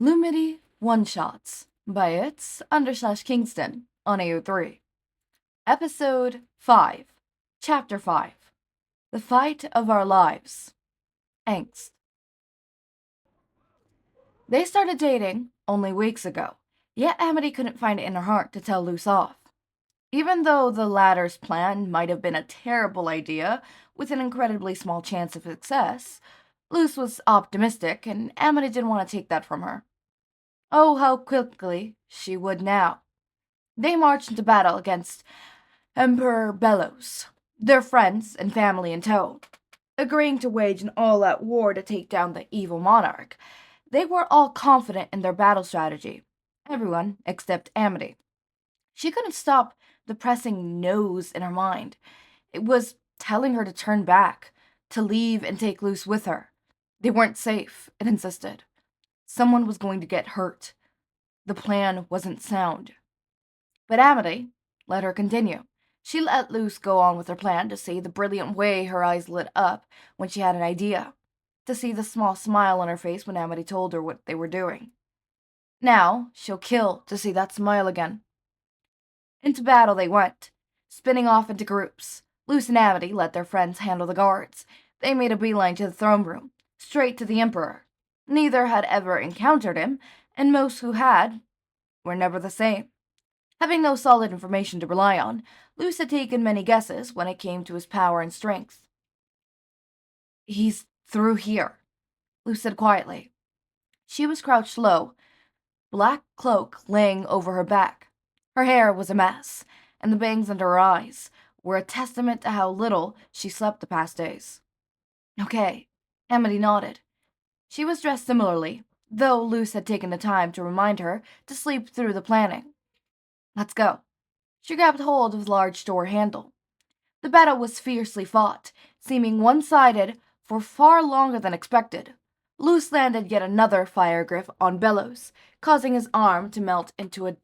Lumity One-Shots by its_Kingston on AO3. Episode 5, Chapter 5, The Fight of Our Lives. Angst. They started dating only weeks ago, yet Amity couldn't find it in her heart to tell Luce off. Even though the latter's plan might have been a terrible idea with an incredibly small chance of success, Luce was optimistic and Amity didn't want to take that from her. Oh, how quickly she would now. They marched into battle against Emperor Bellows, their friends and family in tow. Agreeing to wage an all-out war to take down the evil monarch, they were all confident in their battle strategy. Everyone except Amity. She couldn't stop the pressing no's in her mind. It was telling her to turn back, to leave and take Luce with her. They weren't safe, it insisted. Someone was going to get hurt. The plan wasn't sound. But Amity let her continue. She let Luce go on with her plan, to see the brilliant way her eyes lit up when she had an idea, to see the small smile on her face when Amity told her what they were doing. Now she'll kill to see that smile again. Into battle they went, spinning off into groups. Luce and Amity let their friends handle the guards. They made a beeline to the throne room, straight to the Emperor. Neither had ever encountered him, and most who had were never the same. Having no solid information to rely on, Luce had taken many guesses when it came to his power and strength. "He's through here," Luce said quietly. She was crouched low, black cloak laying over her back. Her hair was a mess, and the bangs under her eyes were a testament to how little she slept the past days. "Okay," Amity nodded. She was dressed similarly, though Luce had taken the time to remind her to sleep through the planning. "Let's go." She grabbed hold of the large door handle. The battle was fiercely fought, seeming one-sided for far longer than expected. Luce landed yet another fire grip on Bellows, causing his arm to melt into a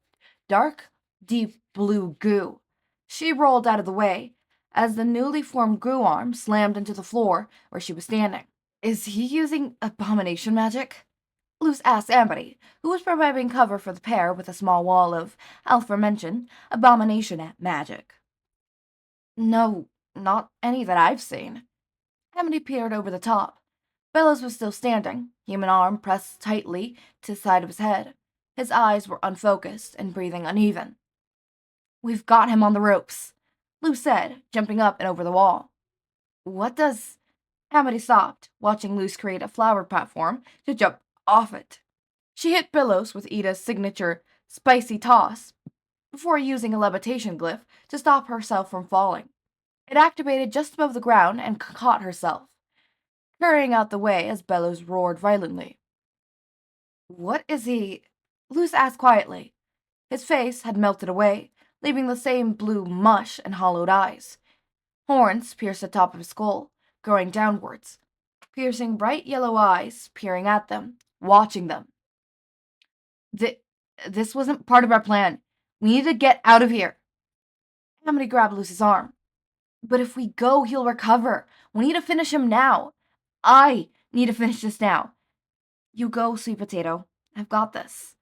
dark, deep blue goo. She rolled out of the way as the newly formed goo arm slammed into the floor where she was standing. "Is he using abomination magic?" Luce asked Amity, who was providing cover for the pair with a small wall of aforementioned abomination magic. "No, not any that I've seen." Amity peered over the top. Bellows was still standing, human arm pressed tightly to the side of his head. His eyes were unfocused and breathing uneven. "We've got him on the ropes," Luce said, jumping up and over the wall. "What does—" Amity stopped, watching Luce create a flower platform to jump off it. She hit Bellows with Ida's signature spicy toss before using a levitation glyph to stop herself from falling. It activated just above the ground and caught herself, hurrying out the way as Bellows roared violently. "What is he?" Luce asked quietly. His face had melted away, leaving the same blue mush and hollowed eyes. Horns pierced the top of his skull, growing downwards, piercing bright yellow eyes, peering at them, watching them. This wasn't part of our plan. We need to get out of here." Amity grabbed Luce's arm. "But if we go, he'll recover. We need to finish him now. I need to finish this now." "You go, sweet potato. I've got this."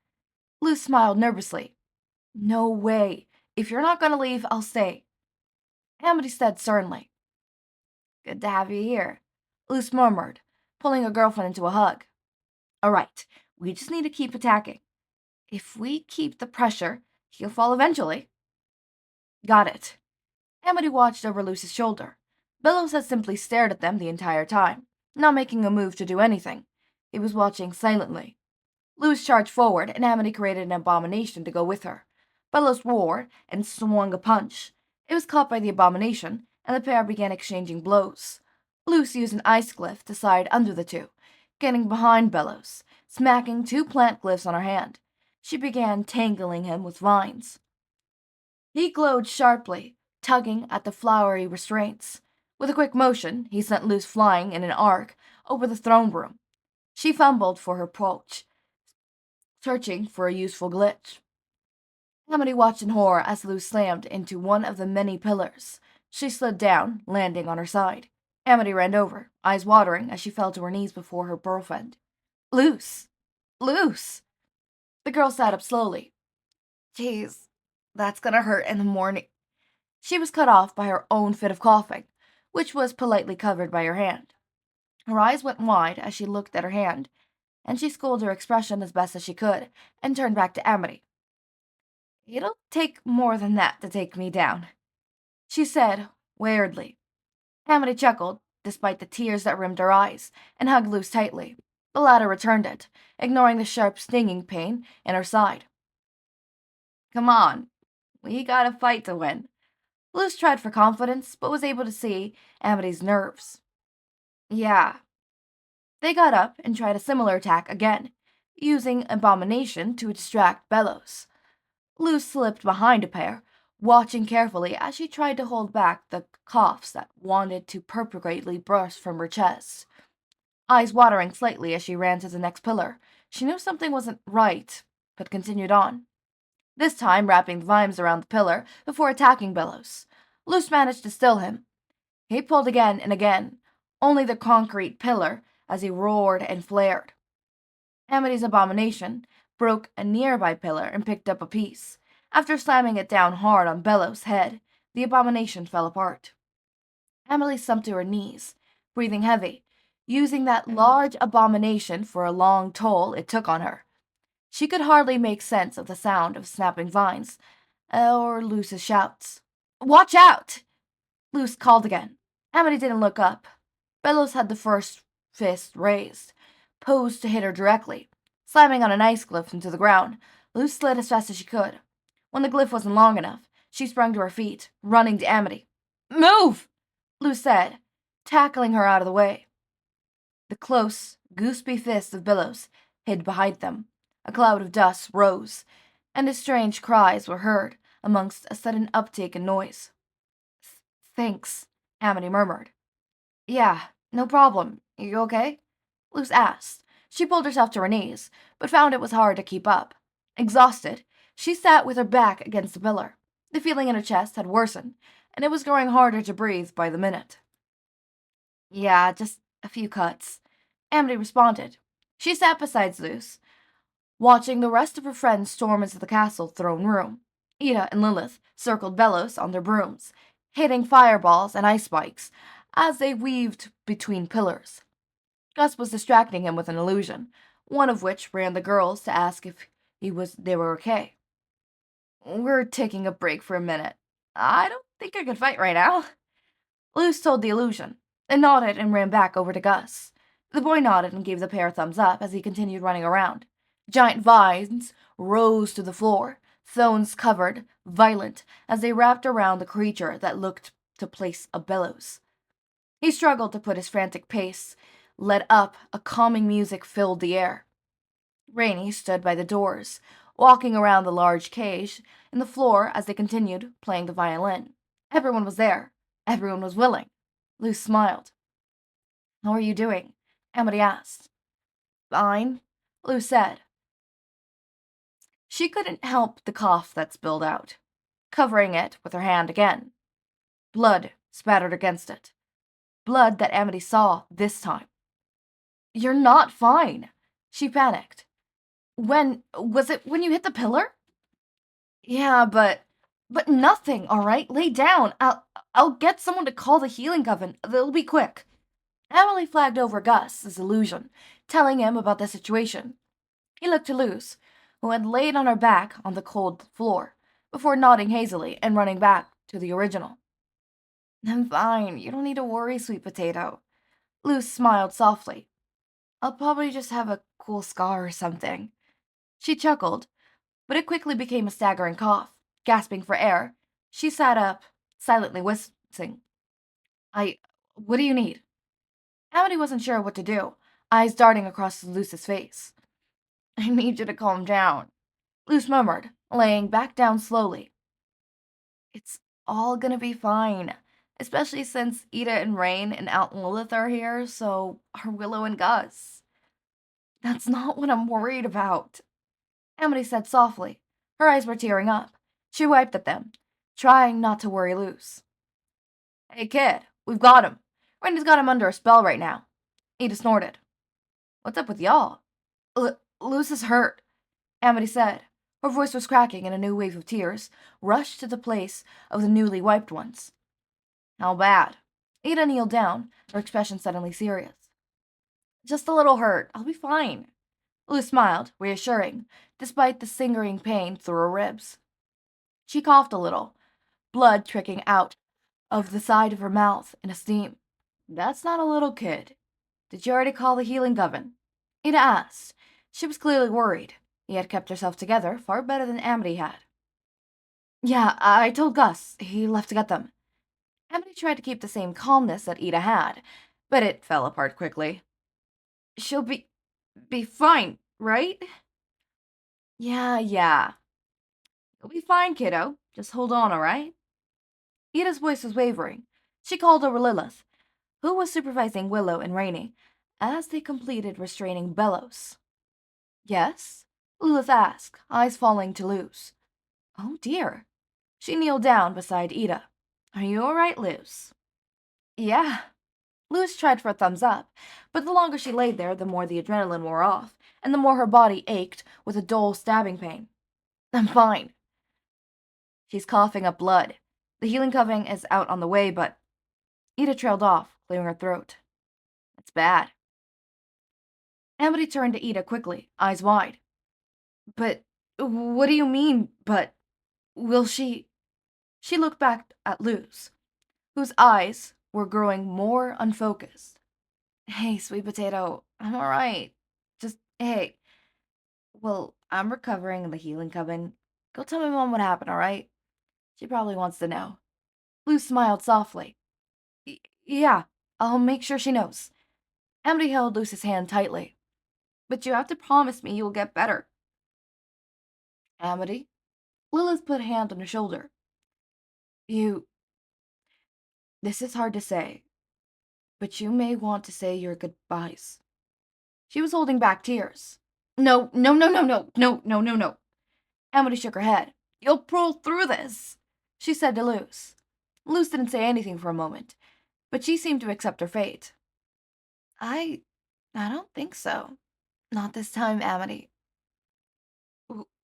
Luce smiled nervously. "No way. If you're not going to leave, I'll stay." Amity said sternly. "Good to have you here," Luce murmured, pulling her girlfriend into a hug. "All right, we just need to keep attacking. If we keep the pressure, he'll fall eventually." "Got it." Amity watched over Luce's shoulder. Bellows had simply stared at them the entire time, not making a move to do anything. He was watching silently. Luce charged forward, and Amity created an abomination to go with her. Bellows roared and swung a punch. It was caught by the abomination, and the pair began exchanging blows. Luce used an ice glyph to slide under the two, getting behind Bellows, smacking 2 plant glyphs on her hand. She began tangling him with vines. He glowed sharply, tugging at the flowery restraints. With a quick motion, he sent Luce flying in an arc over the throne room. She fumbled for her pouch, searching for a useful glitch. Amity watched in horror as Luce slammed into one of the many pillars. She slid down, landing on her side. Amity ran over, eyes watering as she fell to her knees before her boyfriend. "Luce! Luce!" The girl sat up slowly. Jeez, that's gonna hurt in the morning. She was cut off by her own fit of coughing, which was politely covered by her hand. Her eyes went wide as she looked at her hand, and she schooled her expression as best as she could, and turned back to Amity. It'll take more than that to take me down, she said, weirdly. Amity chuckled, despite the tears that rimmed her eyes, and hugged Luce tightly. The latter returned it, ignoring the sharp stinging pain in her side. Come on, we got a fight to win. Luce tried for confidence, but was able to see Amity's nerves. Yeah. They got up and tried a similar attack again, using Abomination to distract Bellows. Luce slipped behind a pair, watching carefully as she tried to hold back the coughs that wanted to purposely burst from her chest. Eyes watering slightly as she ran to the next pillar, she knew something wasn't right, but continued on. This time wrapping the vines around the pillar before attacking Bellows. Luce managed to still him. He pulled again and again, only the concrete pillar as he roared and flared. Amity's Abomination broke a nearby pillar and picked up a piece. After slamming it down hard on Bellows' head, the Abomination fell apart. Emily slumped to her knees, breathing heavy, using that large Abomination for a long toll it took on her. She could hardly make sense of the sound of snapping vines, or Luce's shouts. "Watch out!" Luce called again. Amity didn't look up. Bellows had the first fist raised, posed to hit her directly. Slamming on an ice glyph into the ground, Luce slid as fast as she could. When the glyph wasn't long enough, she sprang to her feet, running to Amity. "Move!" Luce said, tackling her out of the way. The close, gooseby fists of Bellows hid behind them. A cloud of dust rose, and his strange cries were heard amongst a sudden uptake in noise. "Thanks," Amity murmured. "Yeah, no problem. You okay?" Luce asked. She pulled herself to her knees, but found it was hard to keep up. Exhausted, she sat with her back against the pillar. The feeling in her chest had worsened, and it was growing harder to breathe by the minute. "Yeah, just a few cuts," Amity responded. She sat beside Luce, watching the rest of her friends storm into the castle throne room. Ida and Lilith circled Bellows on their brooms, hitting fireballs and ice spikes as they weaved between pillars. Gus was distracting him with an illusion, one of which ran the girls to ask if they were okay. "We're taking a break for a minute. I don't think I could fight right now," Luce told the illusion, and nodded and ran back over to Gus. The boy nodded and gave the pair a thumbs up as he continued running around. Giant vines rose to the floor, thorns covered, violent, as they wrapped around the creature that looked to place a Bellows. He struggled to put his frantic pace, led up, a calming music filled the air. Rainey stood by the doors, walking around the large cage in the floor as they continued playing the violin. Everyone was there. Everyone was willing. Luce smiled. "How are you doing?" Amity asked. "Fine," Luce said. She couldn't help the cough that spilled out, covering it with her hand again. Blood spattered against it. Blood that Amity saw this time. "You're not fine," she panicked. Was it when you hit the pillar?" "Yeah, but nothing, all right? Lay down. I'll get someone to call the healing oven. They'll be quick." Emily flagged over Gus's illusion, telling him about the situation. He looked to Luce, who had laid on her back on the cold floor, before nodding hazily and running back to the original. "I'm fine. You don't need to worry, sweet potato." Luce smiled softly. "I'll probably just have a cool scar or something." She chuckled, but it quickly became a staggering cough. Gasping for air, she sat up, silently whistling. What do you need?" Amity wasn't sure what to do, eyes darting across Luce's face. "I need you to calm down," Luce murmured, laying back down slowly. "It's all gonna be fine, especially since Ida and Rain and Aunt Lilith are here, so are Willow and Gus." "That's not what I'm worried about," Amity said softly. Her eyes were tearing up. She wiped at them, trying not to worry Luce. "Hey, kid, we've got him. Randy's got him under a spell right now." Ida snorted. "What's up with y'all?" Luce is hurt." Amity said. Her voice was cracking and a new wave of tears rushed to the place of the newly wiped ones. How bad? Ida kneeled down, her expression suddenly serious. Just a little hurt. I'll be fine. Lou smiled, reassuring, despite the stinging pain through her ribs. She coughed a little, blood trickling out of the side of her mouth in a steam. That's not a little kid. Did you already call the healing oven? Ida asked. She was clearly worried. He had kept herself together far better than Amity had. Yeah, I told Gus. He left to get them. Amity tried to keep the same calmness that Ida had, but it fell apart quickly. She'll be fine, right? Yeah. You'll be fine, kiddo. Just hold on, alright? Ida's voice was wavering. She called over Lilith, who was supervising Willow and Rainey, as they completed restraining Bellows. Yes? Lilith asked, eyes falling to Luz. Oh dear. She kneeled down beside Ida. Are you alright, Luz? Yeah. Luz tried for a thumbs up, but the longer she lay there, the more the adrenaline wore off, and the more her body ached with a dull stabbing pain. I'm fine. She's coughing up blood. The healing covering is out on the way, but... Ida trailed off, clearing her throat. That's bad. Amity turned to Ida quickly, eyes wide. But what do you mean, but... Will she... She looked back at Luz, whose eyes were growing more unfocused. Hey, sweet potato, I'm alright. Just, hey. Well, I'm recovering in the healing coven. Go tell my mom what happened, alright? She probably wants to know. Luz smiled softly. Yeah, I'll make sure she knows. Amity held Luz's hand tightly. But you have to promise me you'll get better. Amity? Lilith put a hand on her shoulder. This is hard to say, but you may want to say your goodbyes. She was holding back tears. No. Amity shook her head. You'll pull through this, she said to Luz. Luz didn't say anything for a moment, but she seemed to accept her fate. I don't think so. Not this time, Amity.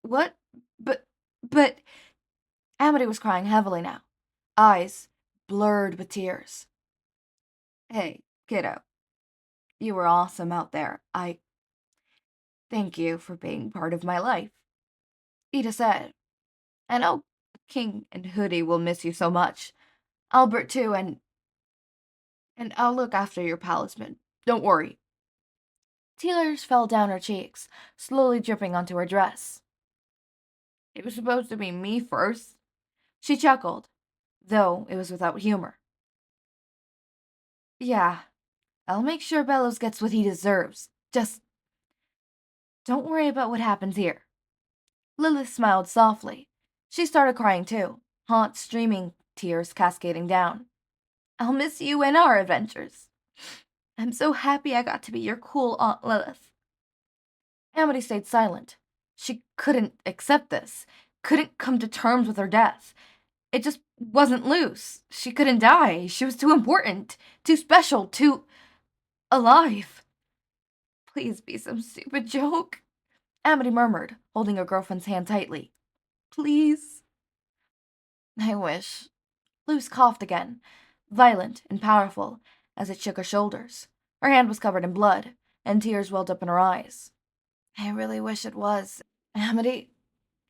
What? But... Amity was crying heavily now, eyes blurred with tears. Hey, kiddo. You were awesome out there. I thank you for being part of my life. Ida said. I know King and Hoodie will miss you so much. Albert too, and I'll look after your palisman. Don't worry. Tears fell down her cheeks, slowly dripping onto her dress. It was supposed to be me first. She chuckled, though it was without humor. Yeah, I'll make sure Bellows gets what he deserves. Just don't worry about what happens here. Lilith smiled softly. She started crying too, hot, streaming tears cascading down. I'll miss you and our adventures. I'm so happy I got to be your cool Aunt Lilith. Amity stayed silent. She couldn't accept this, couldn't come to terms with her death. It just wasn't loose. She couldn't die. She was too important, too special, too alive. Please be some stupid joke, Amity murmured, holding her girlfriend's hand tightly. Please. I wish. Luz coughed again, violent and powerful, as it shook her shoulders. Her hand was covered in blood, and tears welled up in her eyes. I really wish it was. Amity?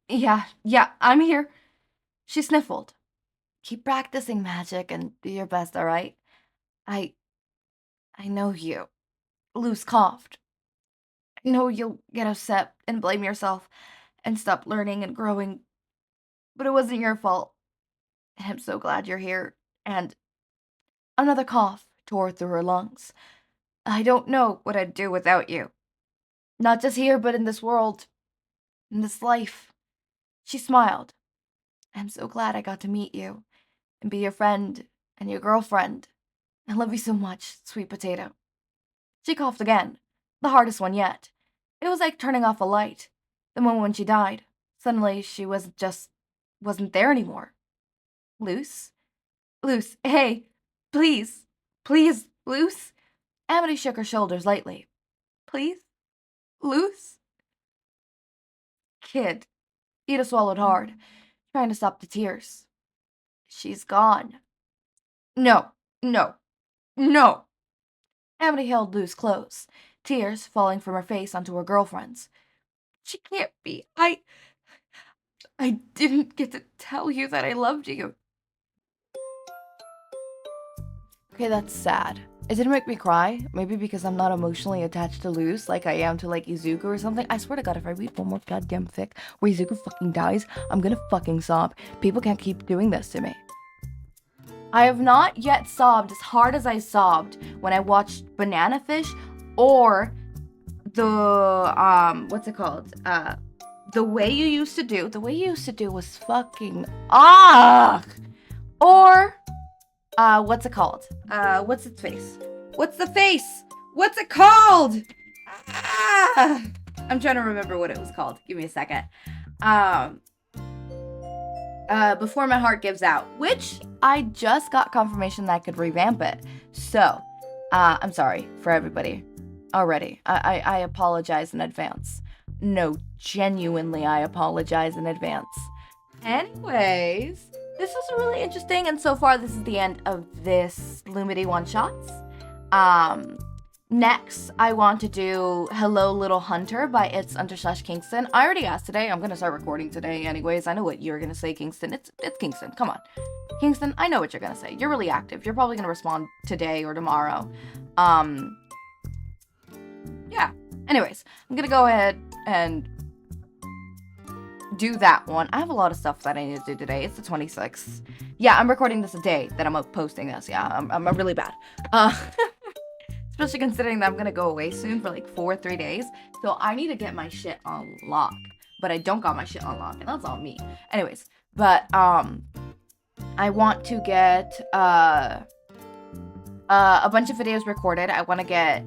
Yeah, I'm here. She sniffled. Keep practicing magic and do your best, alright? I know you. Luz coughed. I know you'll get upset and blame yourself and stop learning and growing, but it wasn't your fault. And I'm so glad you're here. And another cough tore through her lungs. I don't know what I'd do without you. Not just here, but in this world. In this life. She smiled. I'm so glad I got to meet you and be your friend and your girlfriend. I love you so much, sweet potato. She coughed again, the hardest one yet. It was like turning off a light. The moment when she died, suddenly she wasn't there anymore. Luce? Luce, hey, please, Luce? Amity shook her shoulders lightly. Please? Luce? Kid. Ida swallowed hard, trying to stop the tears. She's gone. No, no, no. Amity held Luz close, tears falling from her face onto her girlfriend's. She can't be. I didn't get to tell you that I loved you. Okay, that's sad. It didn't make me cry. Maybe because I'm not emotionally attached to Luz like I am to, like, Izuku or something. I swear to God, if I read one more goddamn fic where Izuku fucking dies, I'm gonna fucking sob. People can't keep doing this to me. I have not yet sobbed as hard as I sobbed when I watched Banana Fish or the, what's it called? The Way You Used to Do. The Way You Used to Do was fucking, or, what's it called? What's its face? What's the face? What's it called? I'm trying to remember what it was called. Give me a second. Before My Heart Gives Out, which I just got confirmation that I could revamp it. So, I'm sorry for everybody already. I apologize in advance. No, genuinely, I apologize in advance. Anyways, this was really interesting, and so far this is the end of this Lumity one-shots. Next, I want to do Hello Little Hunter by It's_Kingston. I already asked today. I'm gonna start recording today anyways. I know what you're gonna say, Kingston. It's Kingston. Come on. Kingston, I know what you're gonna say. You're really active. You're probably gonna respond today or tomorrow. Yeah. Anyways, I'm gonna go ahead and do that one. I have a lot of stuff that I need to do today. It's the 26th. Yeah, I'm recording this a day that I'm posting this. Yeah, I'm really bad. Especially considering that I'm gonna go away soon for like 3 days. So I need to get my shit on lock. But I don't got my shit on lock, and that's on me. Anyways, but I want to get a bunch of videos recorded. I want to get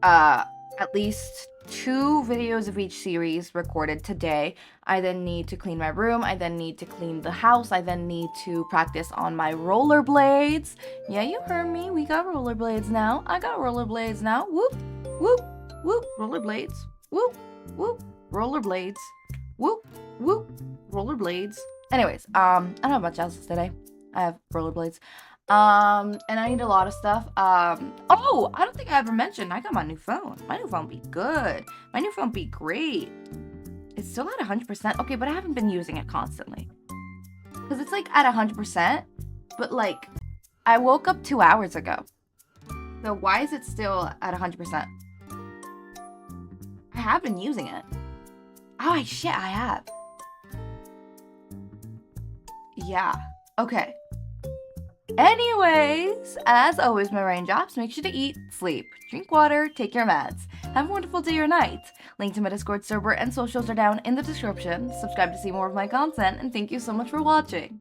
at least 2 videos of each series recorded today. I then need to clean my room. I then need to clean the house. I then need to practice on my rollerblades. Yeah, you heard me. We got rollerblades now. I got rollerblades now. Whoop, whoop, whoop. Rollerblades. Whoop, whoop. Rollerblades. Whoop, whoop. Rollerblades. Anyways, I don't have much else today. I have rollerblades. And I need a lot of stuff. Oh, I don't think I ever mentioned I got my new phone. My new phone be good. My new phone be great. It's still at 100%. Okay, but I haven't been using it constantly. Because it's like at 100%, but like, I woke up 2 hours ago. So why is it still at 100%? I have been using it. Oh, shit, I have. Yeah, okay. Anyways, as always, my raindrops, make sure to eat, sleep, drink water, take your meds. Have a wonderful day or night. Link to my Discord server and socials are down in the description. Subscribe to see more of my content, and thank you so much for watching.